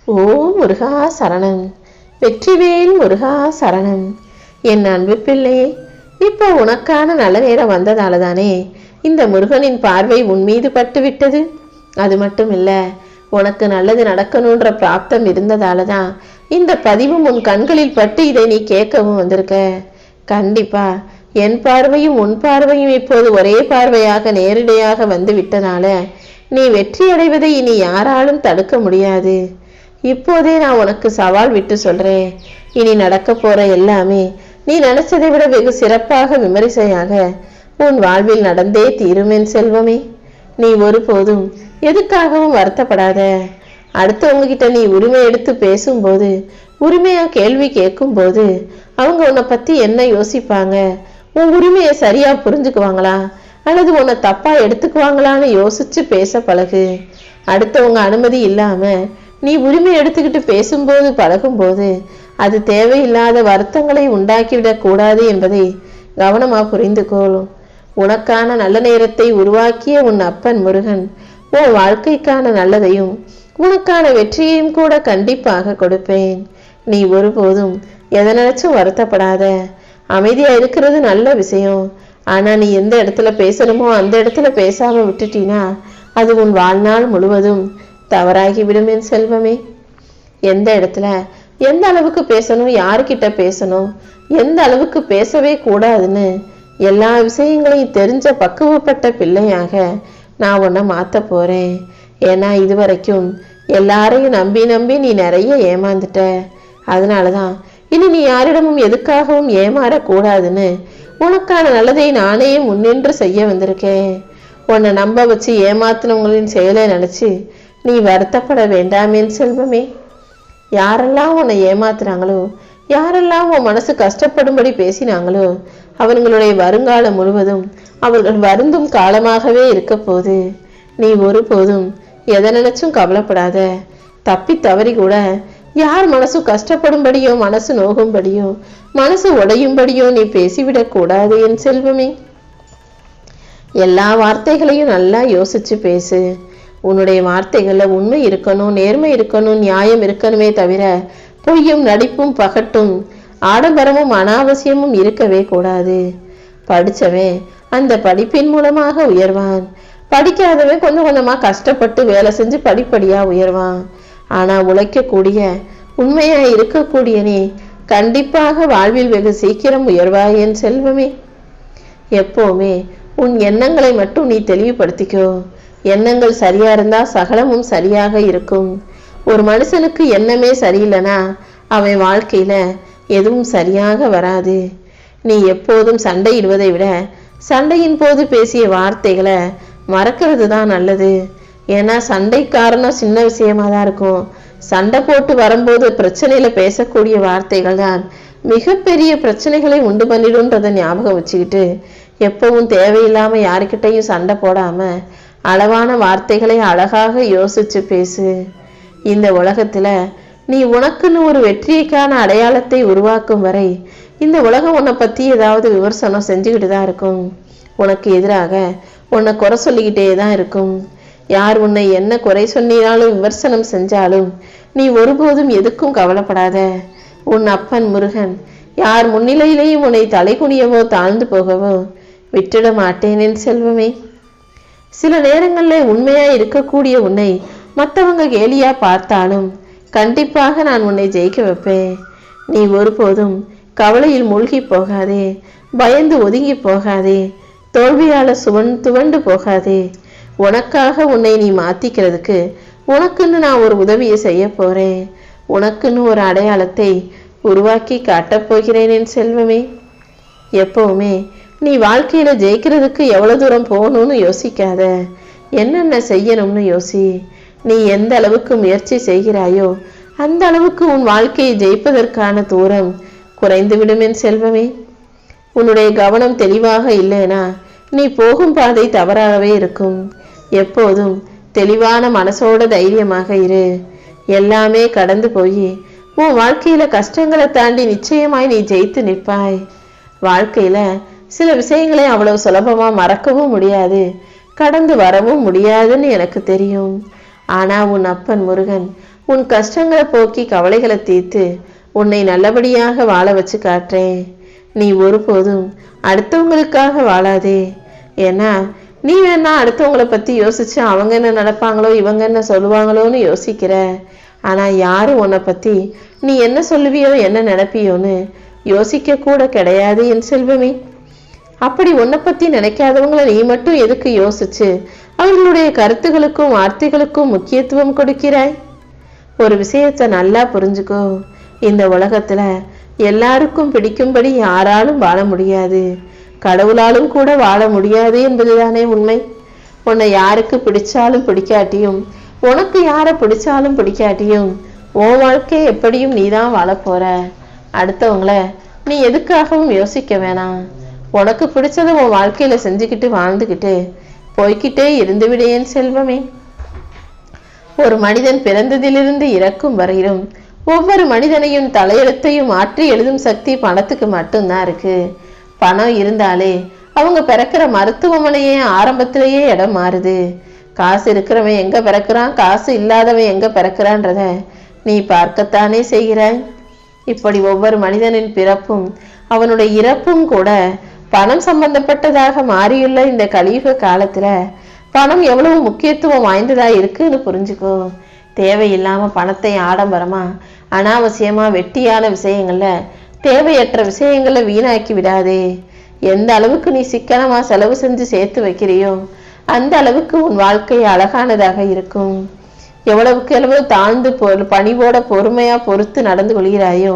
ஓ முருகா சரணம், வெற்றிவேல் முருகா சரணம். என் அன்பு பிள்ளையே, இப்போ உனக்கான நல்ல நேரம் வந்ததால தானே இந்த முருகனின் பார்வை உன் மீது பட்டு விட்டது. அது மட்டும் இல்ல, உனக்கு நல்லது நடக்கணுன்ற பிராப்தம் இருந்ததால தான் இந்த பதிவும் உன் கண்களில் பட்டு இதை நீ கேட்கவும் வந்திருக்க. கண்டிப்பா என் பார்வையும் உன் பார்வையும் இப்போது ஒரே பார்வையாக நேரடியாக வந்து விட்டனால நீ வெற்றி அடைவதை இனி யாராலும் தடுக்க முடியாது. இப்போதே நான் உனக்கு சவால் விட்டு சொல்றேன். இனி நடக்க போற எல்லாமே நீ நினைச்சதை விட வெகு சிறப்பாக விமரிசையாக உன் வாழ்வில் நடந்தே தீருமென் செல்வமே. நீ ஒருபோதும் எதுக்காகவும் வருத்தப்படாத. அடுத்தவங்க கிட்ட நீ உரிமை எடுத்து பேசும்போது, உரிமையா கேள்வி கேட்கும் போது அவங்க உன்னை பத்தி என்ன யோசிப்பாங்க, உன் உரிமையை சரியா புரிஞ்சுக்குவாங்களா அல்லது உன்னை தப்பா எடுத்துக்குவாங்களான்னு யோசிச்சு பேச பழகு. அடுத்தவங்க அனுமதி இல்லாம நீ உரிமை எடுத்துக்கிட்டு பேசும்போது பழகும்போது அது தேவையில்லாத வருத்தங்களை உண்டாக்கிவிடக் கூடாது என்பதை கவனமா புரிந்துகொள்ளும். உனக்கான நல்ல நேரத்தை உருவாக்கிய உன் அப்பன் முருகன் உன் வாழ்க்கைக்கான நல்லதையும் உனக்கான வெற்றியையும் கூட கண்டிப்பாக கொடுப்பேன். நீ ஒருபோதும் எதை நினைச்சும் வருத்தப்படாத. அமைதியா இருக்கிறது நல்ல விஷயம். ஆனா நீ எந்த இடத்துல பேசணுமோ அந்த இடத்துல பேசாம விட்டுட்டீனா அது உன் வாழ்நாள் முழுவதும் தவறாகி விடும் என் செல்வமே. எந்த இடத்துல எந்த அளவுக்கு பேசணும், யாருக்கிட்ட பேசணும், எந்த அளவுக்கு பேசவே கூடாதுன்னு எல்லா விஷயங்களையும் தெரிஞ்ச பக்குவப்பட்ட பிள்ளையாக நான் உன்னை மாத்த போறேன். ஏன்னா இதுவரைக்கும் எல்லாரையும் நம்பி நம்பி நீ நிறைய ஏமாந்துட்ட. அதனாலதான் இனி நீ யாரிடமும் எதுக்காகவும் ஏமாறக்கூடாதுன்னு உனக்கான நல்லதை நானே முன்னின்று செய்ய வந்திருக்கேன். உன்னை நம்ப வச்சு ஏமாத்தினவங்களின் செயலை நினைச்சு நீ வருத்தப்பட வேண்டாமேன் செல்வமே. யாரெல்லாம் உன்னை ஏமாத்துறாங்களோ, யாரெல்லாம் உன் மனசு கஷ்டப்படும்படி பேசினாங்களோ அவர்களுடைய வருங்காலம் முழுவதும் அவர்கள் வருந்தும் காலமாகவே இருக்க போது. நீ ஒருபோதும் எதை நினைச்சும் கவலைப்படாத. தப்பி தவறி கூட யார் மனசு கஷ்டப்படும்படியோ, மனசு நோகும்படியோ, மனசு உடையும்படியோ நீ பேசிவிடக் கூடாது என் செல்வமே. எல்லா வார்த்தைகளையும் நல்லா யோசிச்சு பேசு. உன்னுடைய வார்த்தைகள்ல உண்மை இருக்கணும், நேர்மை இருக்கணும், நியாயம் இருக்கணுமே தவிர பொய்யும் நடிப்பும் பகட்டும் ஆடம்பரமும் அனாவசியமும் இருக்கவே கூடாது. படிச்சவன் அந்த படிப்பின் மூலமாக உயர்வான். படிக்காதவன் கொஞ்சம் கொஞ்சமா கஷ்டப்பட்டு வேலை செஞ்சு படிப்படியா உயர்வான். ஆனா உழைக்கக்கூடிய உண்மையா இருக்கக்கூடிய நீ கண்டிப்பாக வாழ்வில் வெகு சீக்கிரம் உயர்வாய் என் செல்வமே. எப்பவுமே உன் எண்ணங்களை மட்டும் நீ தெளிவுபடுத்திக்கோ. எண்ணங்கள் சரியா இருந்தா சகலமும் சரியாக இருக்கும். ஒரு மனுஷனுக்கு எண்ணமே சரியில்லைனா அவன் வாழ்க்கையில எதுவும் சரியாக வராது. நீ எப்போதும் சண்டையிடுவதை விட சண்டையின் போது பேசிய வார்த்தைகளை மறக்கிறது தான் நல்லது. ஏன்னா சண்டை காரணம் சின்ன விஷயமா தான் இருக்கும். சண்டை போட்டு வரும்போது பிரச்சனையில பேசக்கூடிய வார்த்தைகள் தான் மிகப்பெரிய பிரச்சனைகளை உண்டு பண்ணிடுன்றதை ஞாபகம் வச்சுக்கிட்டு எப்பவும் தேவையில்லாம யாருக்கிட்டையும் சண்டை போடாம அளவான வார்த்தைகளை அழகாக யோசிச்சு பேசு. இந்த உலகத்துல நீ உனக்குன்னு ஒரு வெற்றிக்கான அடையாளத்தை உருவாக்கும் வரை இந்த உலகம் உன்னை பத்தி ஏதாவது விமர்சனம் செஞ்சுக்கிட்டு தான் இருக்கும். உனக்கு எதிராக உன்னை குறை சொல்லிக்கிட்டே தான் இருக்கும். யார் உன்னை என்ன குறை சொன்னாலும் விமர்சனம் செஞ்சாலும் நீ ஒருபோதும் எதுக்கும் கவலைப்படாத. உன் அப்பன் முருகன் யார் முன்னிலையிலேயும் உன்னை தலை குனியவோ தாழ்ந்து போகவோ விட்டுட மாட்டேன் என் செல்வமே. சில நேரங்களில் உண்மையா இருக்கக்கூடிய உன்னை மற்றவங்க கேலியா பார்த்தாலும் கண்டிப்பாக நான் உன்னை ஜெயிக்க வைப்பேன். நீ ஒருபோதும் கவலையில் மூழ்கி போகாதே, பயந்து ஒதுங்கி போகாதே, தோல்வியால துவண்டு போகாதே. உனக்காக உன்னை நீ மாத்திக்கிறதுக்கு உனக்குன்னு நான் ஒரு உதவியை செய்ய போறேன். உனக்குன்னு ஒரு அடையாளத்தை உருவாக்கி காட்டப் போகிறேன் என் செல்வமே. எப்பவுமே நீ வாழ்க்கையில ஜெயிக்கிறதுக்கு எவ்வளவு தூரம் போகணும்னு யோசிக்காத, என்னென்ன செய்யணும்னு யோசி. நீ எந்த அளவுக்கு முயற்சி செய்கிறாயோ அந்த அளவுக்கு உன் வாழ்க்கையை ஜெயிப்பதற்கான தூரம் குறைந்து விடும் என் செல்வமே. உன்னுடைய கவனம் தெளிவாக இல்லைனா நீ போகும் பாதை தவறாகவே இருக்கும். எப்போதும் தெளிவான மனசோட தைரியமாக இரு. எல்லாமே கடந்து போய் உன் வாழ்க்கையில கஷ்டங்களை தாண்டி நிச்சயமாய் நீ ஜெயித்து நிற்பாய். வாழ்க்கையில சில விஷயங்களை அவ்வளவு சுலபமா மறக்கவும் முடியாது, கடந்து வரவும் முடியாதுன்னு எனக்கு தெரியும். ஆனா உன் அப்பன் முருகன் உன் கஷ்டங்களை போக்கி கவலைகளை தீர்த்து உன்னை நல்லபடியாக வாழ வச்சு காட்டுறேன். நீ ஒருபோதும் அடுத்தவங்களுக்காக வாழாதே. ஏன்னா நீ வேணா அடுத்தவங்களை பத்தி யோசிச்சு அவங்க என்ன நடப்பாங்களோ இவங்க என்ன சொல்லுவாங்களோன்னு யோசிக்கிற. ஆனா யாரும் உன்னை பத்தி நீ என்ன சொல்லுவியோ என்ன நினைப்பியோன்னு யோசிக்க கூட கிடையாது என் செல்வமே. அப்படி உன்னை பத்தி நினைக்காதவங்களை நீ மட்டும் எதுக்கு யோசிச்சு அவர்களுடைய கருத்துகளுக்கும் வார்த்தைகளுக்கும் முக்கியத்துவம் கொடுக்கிறாய்? ஒரு விஷயத்தை நல்லா புரிஞ்சுக்கோ. இந்த உலகத்துல எல்லாருக்கும் பிடிக்கும்படி யாராலும் வாழ முடியாது, கடவுளாலும் கூட வாழ முடியாது என்பதுதானே உண்மை. உன்னை யாருக்கு பிடிச்சாலும் பிடிக்காட்டியும் உனக்கு யாரை பிடிச்சாலும் பிடிக்காட்டியும் உன் வாழ்க்கை எப்படியும் நீதான் வாழ போற. அடுத்தவங்கள நீ எதுக்காகவும் யோசிக்க வேணாம். உனக்கு பிடிச்சத உன் வாழ்க்கையில செஞ்சுக்கிட்டு வாழ்ந்துக்கிட்டு போய்கிட்டே இருந்து விடேன் செல்வமே. ஒரு மனிதன் பிறந்ததிலிருந்து இறக்கும் வரையிலும் ஒவ்வொரு மனிதனையும் தலையெழுத்தையும் மாற்றி எழுதும் சக்தி பணத்துக்கு மட்டும்தான் இருக்கு. பணம் இருந்தாலே அவங்க பிறக்கிற மருத்துவமனையே ஆரம்பத்திலேயே இடம் மாறுது. காசு இருக்கிறவன் எங்க பிறக்கிறான், காசு இல்லாதவன் எங்க பிறக்கிறான்றத நீ பார்க்கத்தானே செய்கிறாய். இப்படி ஒவ்வொரு மனிதனின் பிறப்பும் அவனுடைய இறப்பும் கூட பணம் சம்பந்தப்பட்டதாக மாறியுள்ள இந்த கலியுக காலத்துல பணம் எவ்வளவு முக்கியத்துவம் வாய்ந்ததா இருக்குன்னு புரிஞ்சுக்கோ. தேவையில்லாம பணத்தை ஆடம்பரமா அனாவசியமா வெட்டியான விஷயங்கள்ல தேவையற்ற விஷயங்கள்ல வீணாக்கி விடாதே. எந்த அளவுக்கு நீ சிக்கனமா செலவு செஞ்சு சேர்த்து வைக்கிறியோ அந்த அளவுக்கு உன் வாழ்க்கை அழகானதாக இருக்கும். எவ்வளவுக்கு எவ்வளவு தாழ்ந்து பணிவோட பொறுமையா பொறுத்து நடந்து கொள்கிறாயோ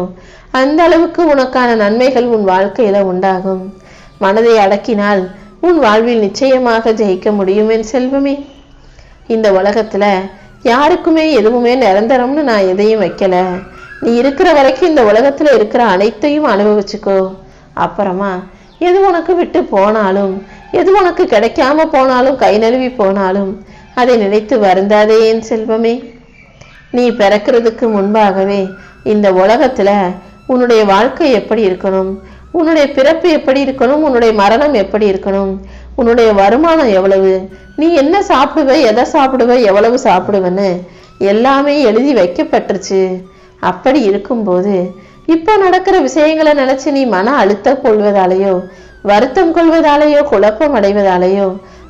அந்த அளவுக்கு உனக்கான நன்மைகள் உன் வாழ்க்கையில உண்டாகும். மனதை அடக்கினால் உன் வாழ்வில் நிச்சயமாக ஜெயிக்க முடியும் என் செல்வமே. இந்த உலகத்துல யாருக்குமே எதுவுமே நிரந்தரம்னு நான் எதையும் வைக்கல. நீ இருக்கிற வரைக்கும் இந்த உலகத்துல இருக்கிற அனைத்தையும் அனுபவிச்சுக்கோ. அப்புறமா எது உனக்கு விட்டு போனாலும் எது உனக்கு கிடைக்காம போனாலும் கை நழுவி போனாலும் அதை நினைத்து வருந்தாதே என் செல்வமே. நீ பிறக்கிறதுக்கு முன்பாகவே இந்த உலகத்துல உன்னுடைய வாழ்க்கை எப்படி இருக்கணும், உன்னுடைய பிறப்பு எப்படி இருக்கணும், உன்னுடைய மரணம் எப்படி இருக்கணும், உன்னுடைய வருமானம் எவ்வளவு, நீ என்ன சாப்பிடுவ, எதை சாப்பிடுவ, எவ்வளவு சாப்பிடுவன்னு எல்லாமே எழுதி வைக்கப்பட்டுருச்சு. அப்படி இருக்கும்போது இப்ப நடக்கிற விஷயங்களை நினைச்சு நீ மன அழுத்தம் கொள்வதாலேயோ வருத்தம் கொள்வதாலேயோ குழப்பம் அடைவதாலேயோ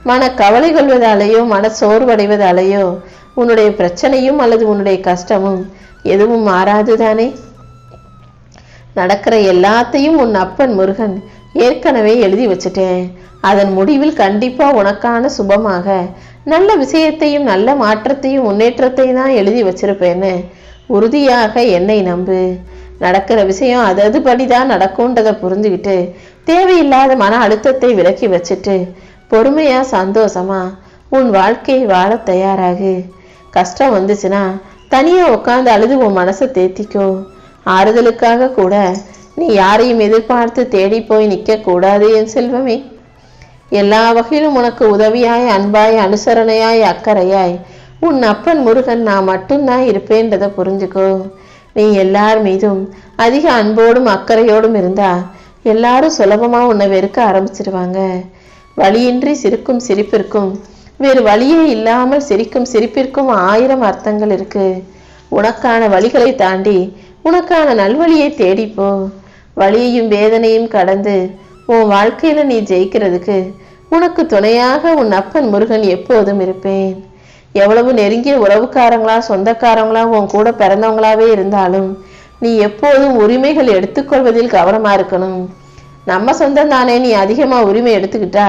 மன கவலை கொள்வதாலேயோ மன சோர்வடைவதாலேயோ உன்னுடைய பிரச்சனையும் அல்லது உன்னுடைய கஷ்டமும் எதுவும் மாறாதுதானே. நடக்கிற எல்லாத்தையும் உன் அப்பன் முருகன் ஏற்கனவே எழுதி வச்சுட்டேன். அதன் முடிவில் கண்டிப்பா உனக்கான சுபமாக நல்ல விஷயத்தையும் நல்ல மாற்றத்தையும் முன்னேற்றத்தையும் தான் எழுதி வச்சிருப்பேன்னு உறுதியாக என்னை நம்பு. நடக்கிற விஷயம் அதது படிதான் நடக்கும்ன்றதை புரிஞ்சுக்கிட்டு தேவையில்லாத மன அழுத்தத்தை விலக்கி வச்சுட்டு பொறுமையா சந்தோஷமா உன் வாழ்க்கையை வாழ தயாராகு. கஷ்டம் வந்துச்சுன்னா தனியா உட்காந்து அழுது உன் மனசை தேத்திக்கோ. ஆறுதலுக்காக கூட நீ யாரையும் எதிர்பார்த்து தேடி போய் நிற்க கூடாது என் செல்வமே. எல்லா வகையிலும் உனக்கு உதவியாய் அன்பாய் அனுசரணையாய் அக்கறையாய் உன் அப்பன் முருகன் நான் மட்டும்தான் இருப்பேன்றதை புரிஞ்சுக்கோ. நீ எல்லார் மீதும் அதிக அன்போடும் அக்கறையோடும் இருந்தா எல்லாரும் சுலபமா உன்னை வெறுக்க ஆரம்பிச்சிருவாங்க. வழியின்றி சிரிக்கும் சிரிப்பிற்கும் வேறு வழியே இல்லாமல் சிரிக்கும் சிரிப்பிற்கும் 1000 அர்த்தங்கள் இருக்கு. உனக்கான வழிகளை தாண்டி உனக்கான நல்வழியை தேடிப்போ. வலியையும் வேதனையும் கடந்து உன் வாழ்க்கையில நீ ஜெயிக்கிறதுக்கு உனக்கு துணையாக உன் அப்பன் முருகன் எப்போதும் இருப்பேன். எவ்வளவு நெருங்கிய உறவுக்காரங்களா சொந்தக்காரங்களா உன் கூட பிறந்தவங்களாவே இருந்தாலும் நீ எப்போதும் உரிமைகள் எடுத்துக்கொள்வதில் கவனமா இருக்கணும். நம்ம சொந்தம் தானே, நீ அதிகமா உரிமை எடுத்துக்கிட்டா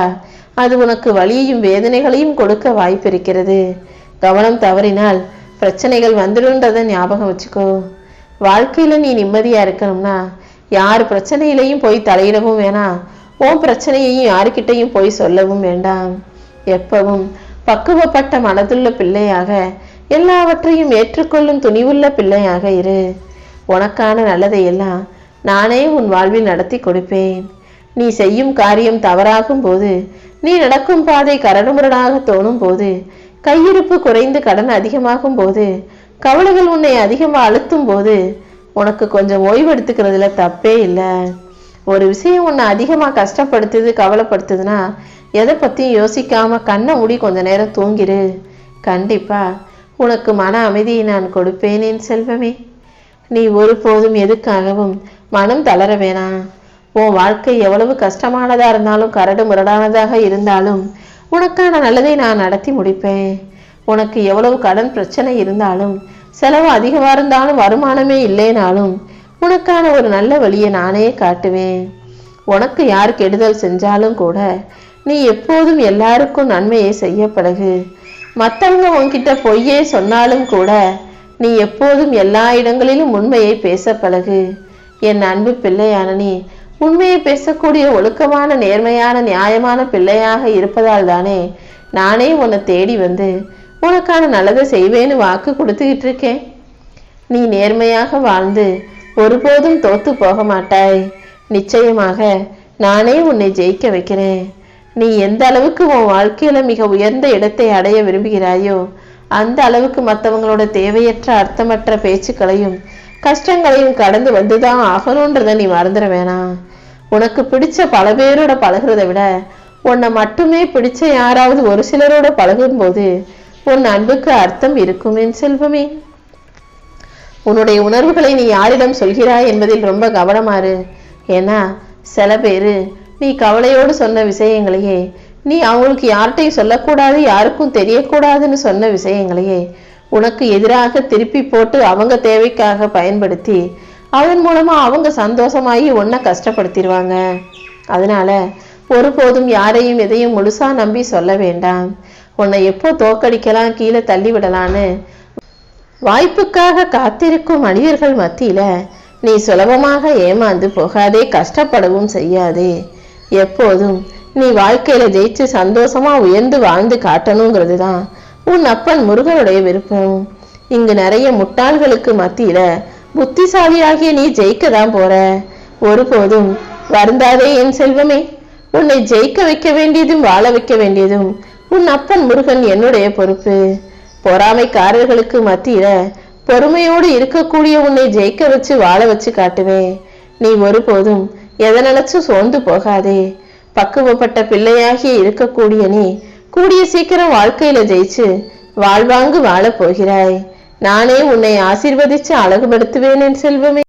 அது உனக்கு வலியையும் வேதனைகளையும் கொடுக்க வாய்ப்பு இருக்கிறது. கவனம் தவறினால் பிரச்சனைகள் வந்துடுன்றதை ஞாபகம் வச்சுக்கோ. வாழ்க்கையில நீ நிம்மதியா இருக்கணும்னா யார் பிரச்சனையிலையும் போய் தலையிடவும் வேணாம், உன் பிரச்சனையையும் யாருக்கிட்டையும் போய் சொல்லவும் வேண்டாம். எப்பவும் பக்குவப்பட்ட மனதுள்ள பிள்ளையாக எல்லாவற்றையும் ஏற்றுக்கொள்ளும் துணிவுள்ள பிள்ளையாக இரு. உனக்கான நல்லதையெல்லாம் நானே உன் வாழ்வில் நடத்தி கொடுப்பேன். நீ செய்யும் காரியம் தவறாகும் போது, நீ நடக்கும் பாதை கரடுமுரடாக தோணும் போது, கையிருப்பு குறைந்து கடன் அதிகமாகும் போது, கவலைகள் உன்னை அதிகமாக அழுத்தும் போது உனக்கு கொஞ்சம் ஓய்வு எடுத்துக்கிறதுல தப்பே இல்லை. ஒரு விஷயம் உன்னை அதிகமாக கஷ்டப்படுத்துது கவலைப்படுத்துதுன்னா எதை பற்றியும் யோசிக்காம கண்ணை மூடி கொஞ்ச நேரம் தூங்கிரு. கண்டிப்பா உனக்கு மன அமைதியை நான் கொடுப்பேன் என் செல்வமே. நீ ஒருபோதும் எதுக்காகவும் மனம் தளர வேணாம். உன் வாழ்க்கை எவ்வளவு கஷ்டமானதா இருந்தாலும் கரடு முரடானதாக இருந்தாலும் உனக்கான நல்லதை நான் நடத்தி முடிப்பேன். உனக்கு எவ்வளவு கடன் பிரச்சனை இருந்தாலும் செலவு அதிகமா இருந்தாலும் வருமானமே இல்லைனாலும் உனக்கான ஒரு நல்ல வழியை நானே காட்டுவேன். உனக்கு யார் கெடுதல் செஞ்சாலும் கூட நீ எப்போதும் எல்லாருக்கும் நன்மையை செய்ய பழகு. மற்றவங்க உன்கிட்ட பொய்யே சொன்னாலும் கூட நீ எப்போதும் எல்லா இடங்களிலும் உண்மையை பேச பழகு. என் அன்பு பிள்ளையான நீ உண்மையை பேசக்கூடிய ஒழுக்கமான நேர்மையான நியாயமான பிள்ளையாக இருப்பதால் தானே நானே உன்னை தேடி வந்து உனக்கான நல்லதை செய்வேன்னு வாக்கு கொடுத்துக்கிட்டு இருக்கேன். நீ நேர்மையாக வாழ்ந்து ஒருபோதும் தோத்து போக மாட்டாய். நிச்சயமாக நானே உன்னை ஜெயிக்க வைக்கிறேன். நீ எந்த அளவுக்கு உன் வாழ்க்கையில மிக உயர்ந்த இடத்தை அடைய விரும்புகிறாயோ அந்த அளவுக்கு மற்றவங்களோட தேவையற்ற அர்த்தமற்ற பேச்சுக்களையும் கஷ்டங்களையும் கடந்து வந்துதான் ஆகணுன்றத நீ மறந்துட வேணாம். உனக்கு பிடிச்ச பல பேரோட பழகுறதை விட உன்னை மட்டுமே பிடிச்ச யாராவது ஒரு சிலரோட பழகும் போது உன் அன்புக்கு அர்த்தம் இருக்கும் என் செல்வமே. உன்னுடைய உணர்வுகளை நீ யாரிடம் சொல்கிறாய் என்பதில் ரொம்ப கவனமாறு. ஏன்னா சில பேரு நீ கவலையோடு சொன்ன விஷயங்களையே நீ அவங்களுக்கு யார்கிட்டையும் சொல்லக்கூடாது யாருக்கும் தெரியக்கூடாதுன்னு சொன்ன விஷயங்களையே உனக்கு எதிராக திருப்பி போட்டு அவங்க தேவைக்காக பயன்படுத்தி அதன் மூலமா அவங்க சந்தோஷமாகி உன்னை கஷ்டப்படுத்திடுவாங்க. அதனால ஒருபோதும் யாரையும் எதையும் முழுசா நம்பி சொல்ல வேண்டாம். உன்னை எப்போ தோக்கடிக்கலாம் கீழே தள்ளி விடலான்னு வாய்ப்புக்காக காத்திருக்கும் மனிதர்கள் மத்தியில நீ சுலபமாக ஏமாந்து போகாதே, கஷ்டப்படவும் செய்யாதே. எப்போதும் நீ வாழ்க்கையில ஜெயிச்சு சந்தோஷமா உயர்ந்து வாழ்ந்து காட்டணுங்கிறது தான் உன் அப்பன் முருகனுடைய விருப்பம். இங்கு நிறைய முட்டாள்களுக்கு மத்தியில புத்திசாலியாகிய நீ ஜெயிக்க தான் போற. ஒருபோதும் வருந்தாதே என் செல்வமே. உன்னை ஜெயிக்க வைக்க வேண்டியதும் வாழ வைக்க வேண்டியதும் உன் அப்பன் முருகன் என்னுடைய பொறுப்பு. பொறாமைக்காரர்களுக்கு மத்தியில பொறுமையோடு இருக்கக்கூடிய உன்னை ஜெயிக்க வச்சு வாழ வச்சு காட்டுவேன். நீ ஒருபோதும் எதை நினைச்சும் சோர்ந்து போகாதே. பக்குவப்பட்ட பிள்ளையாகிய இருக்கக்கூடிய நீ கூடிய சீக்கிரம் வாழ்க்கையில ஜெயிச்சு வாழ்வாங்கு வாழ போகிறாய். நானே உன்னை ஆசீர்வதிச்சு அழகுபடுத்துவேன் என் செல்வமே.